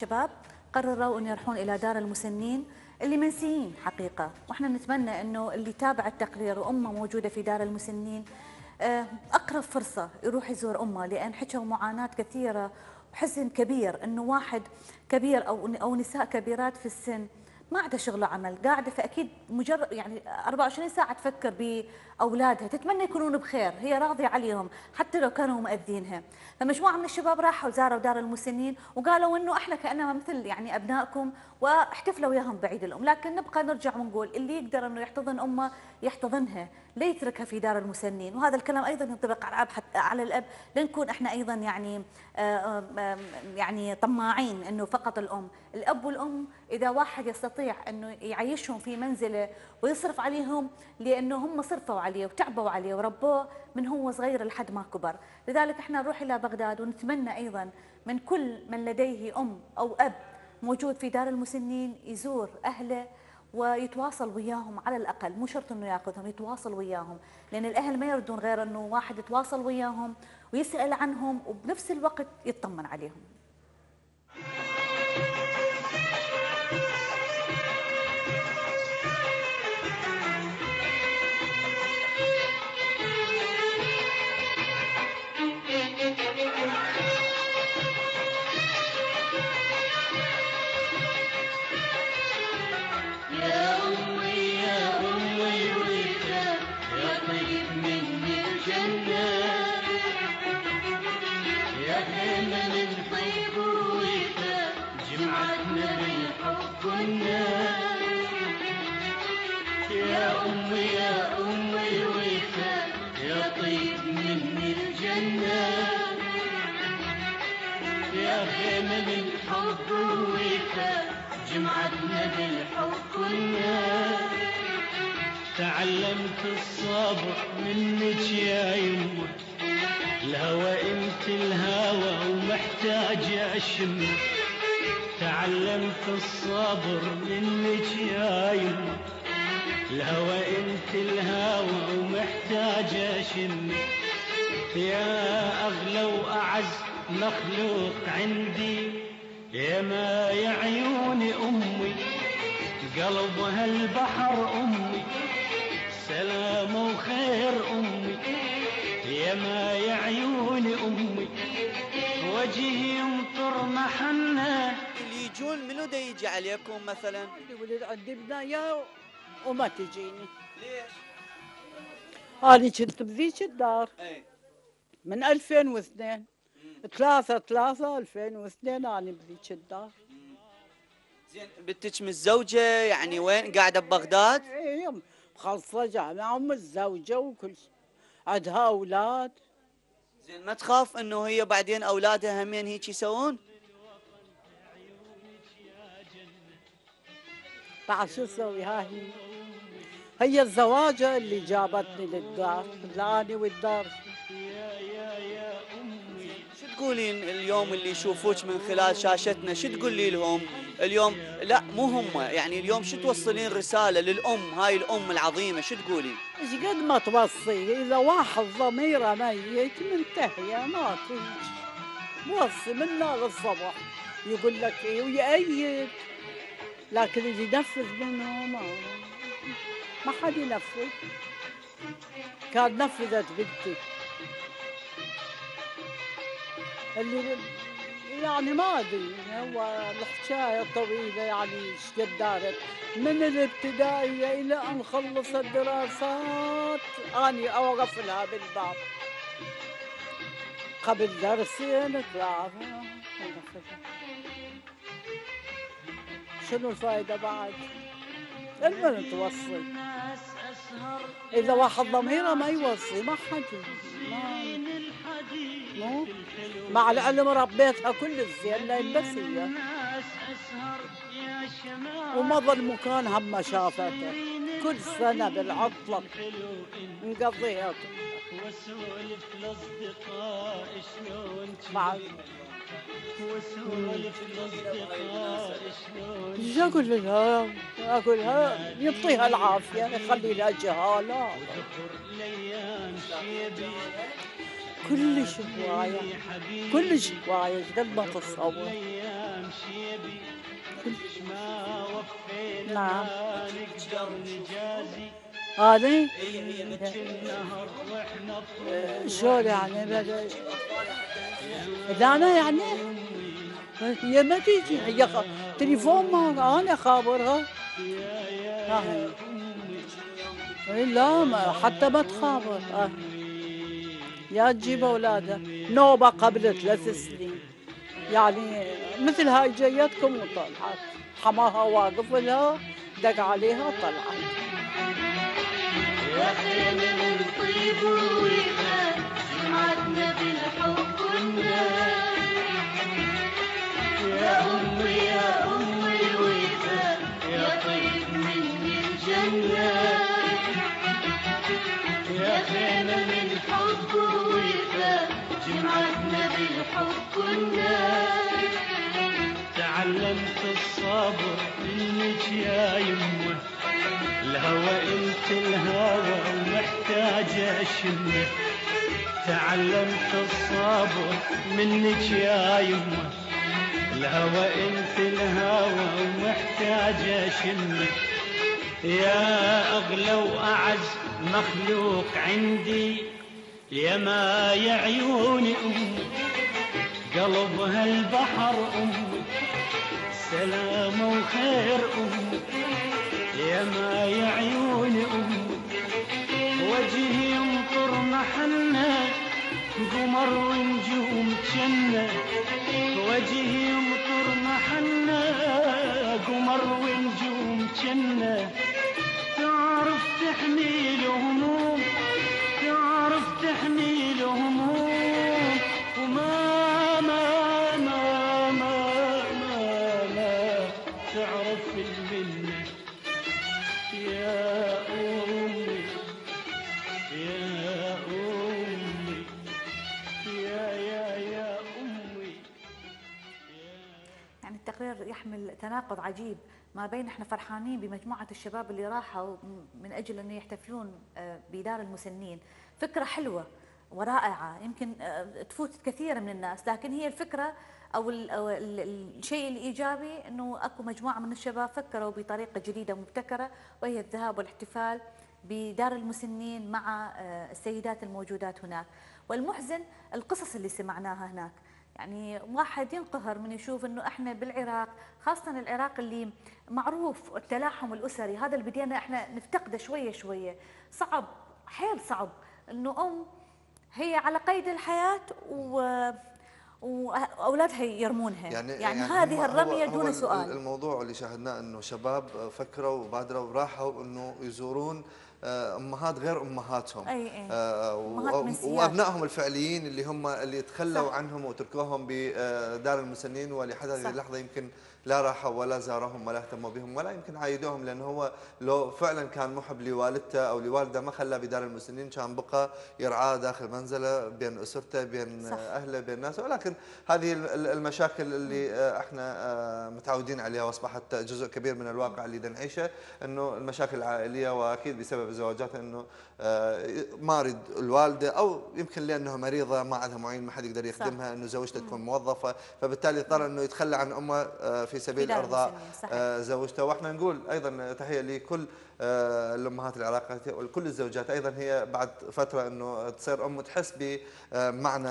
شباب قرروا أن يروحون إلى دار المسنين اللي منسيين حقيقة، وإحنا نتمنى أنه اللي تابع التقرير وأمه موجودة في دار المسنين أقرب فرصة يروح يزور أمه، لأن حكوا معاناة كثيرة وحزن كبير أنه واحد كبير أو نساء كبيرات في السن ما عندها شغل وعمل، قاعده فاكيد مجرد يعني 24 ساعه تفكر باولادها، تتمنى يكونون بخير، هي راضيه عليهم حتى لو كانوا مأذينها. فمجموعه من الشباب راحوا زاروا دار المسنين وقالوا انه احنا كاننا مثل يعني ابنائكم، واحتفلوا وياهم بعيد الام، لكن نبقى نرجع ونقول اللي يقدر انه يحتضن امه يحتضنها، لا يتركها في دار المسنين. وهذا الكلام ايضا ينطبق على الاب، حتى على الاب لنكون احنا ايضا يعني يعني طماعين انه فقط الام. الاب والام اذا واحد يستطيع انه يعيشهم في منزله ويصرف عليهم، لانه هم صرفوا عليه وتعبوا عليه وربوه من هو صغير لحد ما كبر. لذلك احنا نروح الى بغداد ونتمنى ايضا من كل من لديه ام او اب موجود في دار المسنين يزور اهله ويتواصل وياهم على الاقل، مو شرط انه ياخذهم، يتواصل وياهم، لان الاهل ما يردون غير انه واحد يتواصل وياهم ويسال عنهم وبنفس الوقت يطمن عليهم. يا أمي يا أمي الوفا يا طيب مني الجنة، يا خيمة من حب ووفا جمعتنا بالحب كنا. تعلمت الصبر منك يا يمه، الهوى انت الهوى ومحتاج اشمه. تعلمت الصبر منك يا يمه، الهوى انت الهوى ومحتاج اشمه. يا اغلى واعز مخلوق عندي، يا ما يا عيوني امي قلبها البحر امي، سلام وخير امي. يا ما يا عيوني امي وجهي يمطر محنه. اللي يجون منو دا يجي عليكم مثلا؟ اللي ولد عندي بنايا وما تجيني. ليش؟ أنا كنت بذيك الدار اي من 2002 3/3/2002 أنا بذيك الدار. زين بنتك متزوجة يعني وين قاعدة ببغداد؟ اي مخلصة جامعة ومتزوجة وكل شيء، عندها أولاد. زين ما تخاف انه هي بعدين اولادها همين هيك يسوون؟ بعد شو اسوي هي الزواجة اللي جابتني للدار، لاني والدار. شو تقولين اليوم اللي يشوفوك من خلال شاشتنا؟ شو تقولي لهم اليوم؟ لا مو هم، يعني اليوم شو توصلين رسالة للأم، هاي الأم العظيمة، شو تقولين؟ ايش قد ما توصي، إذا واحد ضميره ميت منتهية ماكو موصي من نار الصبح يقول لك ايه ويأيد، لكن اللي ينفذ منه ما حد ينفذ. كان نفذت بنتي اللي يعني ما ادري، هو الحكايه طويله يعني ايش قد دارت من الابتدائيه الى ان خلصت دراسات. اني اوقف لها بالباب قبل درسين ثلاثه. شنو الفائده بعد؟ المهم توصي، إذا واحد ضميره ما يوصي ما حد مو مع العلم ربيتها كل الزين لين بس هي وما ظل مكان هم شافته كل سنة بالعطلة نقضيها واسولف لاصدقاء شلون بعد. واسولف لاصدقاء شلون. ايش اقول لها يعطيها العافيه يخلي لها جهاله كلش هوايه كلش هوايه قد ما تتصور. ايام شيبي مش ما وفينا نعم. ما نقدر نجازي هذه النهر واحنا شلون يعني اذا انا يعني هي ما تيجي هي تليفون ما انا خابرها لا ما حتى ما تخابر يا تجيب اولادها نوبه قبل 3 سنين يعني مثل هاي جيتكم وطلعت حماها واقف لها دق عليها طلعت يا خيمة من طيب ووفاء جمعتنا بالحب والنار يا أمي الوفاء يا طيب مني الجنة يا خيمة من حب ووفاء جمعتنا بالحب والنار تعلمت الصبر منك يا يمه الهوى انت الهوى ومحتاجة اشمه تعلمت الصبر منك يا يمه الهوى انت الهوى ومحتاجة اشمه يا اغلى واعز مخلوق عندي يا ما يا عيوني امي قلبها البحر امي سلام وخير امي يا ما يا عيون أمي وجهي يمطر محنة قمر ونجوم جنة وجهي يمطر محنة قمر ونجوم جنة تعرف تحميل هموم تعرف تحميل هموم وما ما ما ما ما ما تعرف المنة يا أمي يا أمي يا أمي يعني التقرير يحمل تناقض عجيب ما بين احنا فرحانين بمجموعه الشباب اللي راحوا من اجل انه يحتفلون بدار المسنين، فكره حلوه ورائعه يمكن تفوت كثير من الناس، لكن هي الفكره او الشيء الايجابي انه اكو مجموعه من الشباب فكروا بطريقه جديده مبتكره وهي الذهاب والاحتفال بدار المسنين مع السيدات الموجودات هناك، والمحزن القصص اللي سمعناها هناك. يعني واحد ينقهر من يشوف انه احنا بالعراق، خاصه العراق اللي معروف التلاحم الاسري، هذا اللي بدينا احنا نفتقده شويه شويه، صعب حيل صعب انه هي على قيد الحياه واولادها يرمونها، يعني هذه الرميه دون سؤال. الموضوع اللي شاهدناه انه شباب فكروا وبادروا وراحوا انه يزورون امهات غير امهاتهم، وابنائهم الفعليين اللي تخلوا عنهم وتركوهم بدار المسنين، ولحد هذه اللحظه يمكن لا راحوا ولا زارهم ولا اهتموا بهم ولا يمكن عايدوهم، لانه هو لو فعلا كان محب لوالدته او لوالده ما خلاه بدار المسنين، كان بقى يرعاه داخل منزله بين اسرته بين اهله بين الناس. ولكن هذه المشاكل اللي احنا متعودين عليها واصبحت جزء كبير من الواقع اللي نعيشه، انه المشاكل العائليه، واكيد بسبب الزواجات انه مارد الوالده او يمكن لانها مريضه ما عندها معين ما حد يقدر يخدمها، انه زوجته تكون موظفه، فبالتالي اضطر انه يتخلى عن امه في سبيل ارضاء زوجته. واحنا نقول ايضا تحيه لكل الامهات العراقيات وكل الزوجات ايضا، هي بعد فتره انه تصير ام تحس بمعنى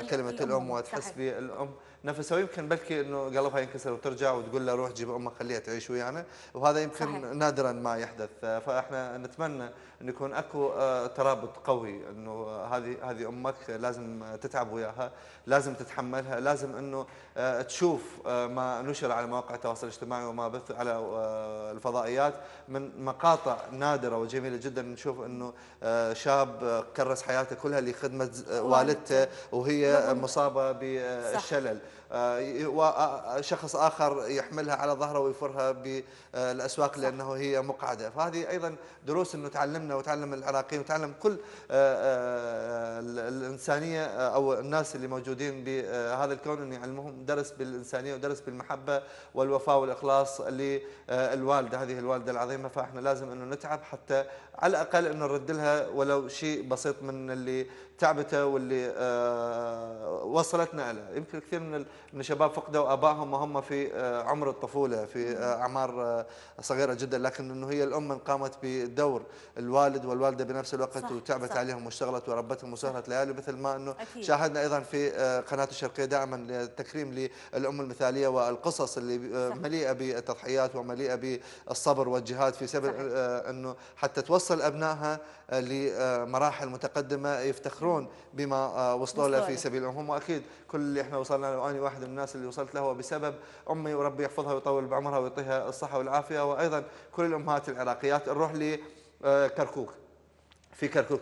كلمه الام وتحس بالام نفسها، ويمكن بلكي انه قلبها ينكسر وترجع وتقول له روح جيب امك خليها تعيش ويانا، وهذا يمكن صحيح. نادرا ما يحدث. فاحنا نتمنى أن يكون اكو ترابط قوي، انه هذه امك لازم تتعب وياها، لازم تتحملها، لازم انه تشوف ما نشر على مواقع التواصل الاجتماعي وما بث على الفضائيات من مقاطع نادره وجميله جدا، نشوف انه شاب كرس حياته كلها لخدمه والدته وهي مصابه بالشلل، وشخص آخر يحملها على ظهره ويفرها بالأسواق لأنه هي مقعدة. فهذه أيضا دروس أنه تعلمنا وتعلم العراقيين وتعلم كل الإنسانية أو الناس اللي موجودين بهذا الكون، أن يعلمهم درس بالإنسانية ودرس بالمحبة والوفاء والإخلاص للوالدة، هذه الوالدة العظيمة. فإحنا لازم أنه نتعب حتى على الأقل أنه نرد لها ولو شيء بسيط من اللي تعبته واللي وصلتنا له. يمكن كثير من من الشباب فقدوا ابائهم وهم في عمر الطفوله، في اعمار صغيره جدا، لكن انه هي الام قامت بدور الوالد والوالده بنفس الوقت، صح وتعبت صح. عليهم واشتغلت وربتهم وسهرت ليالي، مثل ما انه أكيد. شاهدنا ايضا في قناه الشرقيه دائما تكريم للام المثاليه والقصص اللي مليئه بالتضحيات ومليئه بالصبر والجهاد في سبيل انه حتى توصل ابنائها لمراحل متقدمه يفتخرون بما وصلوا له في سبيل الامهم. واكيد كل اللي احنا وصلنا له، وانا واحد من الناس اللي وصلت له، هو بسبب امي، وربي يحفظها ويطول بعمرها ويعطيها الصحه والعافيه. وايضا كل الامهات العراقيات. نروح لكركوك. في كركوك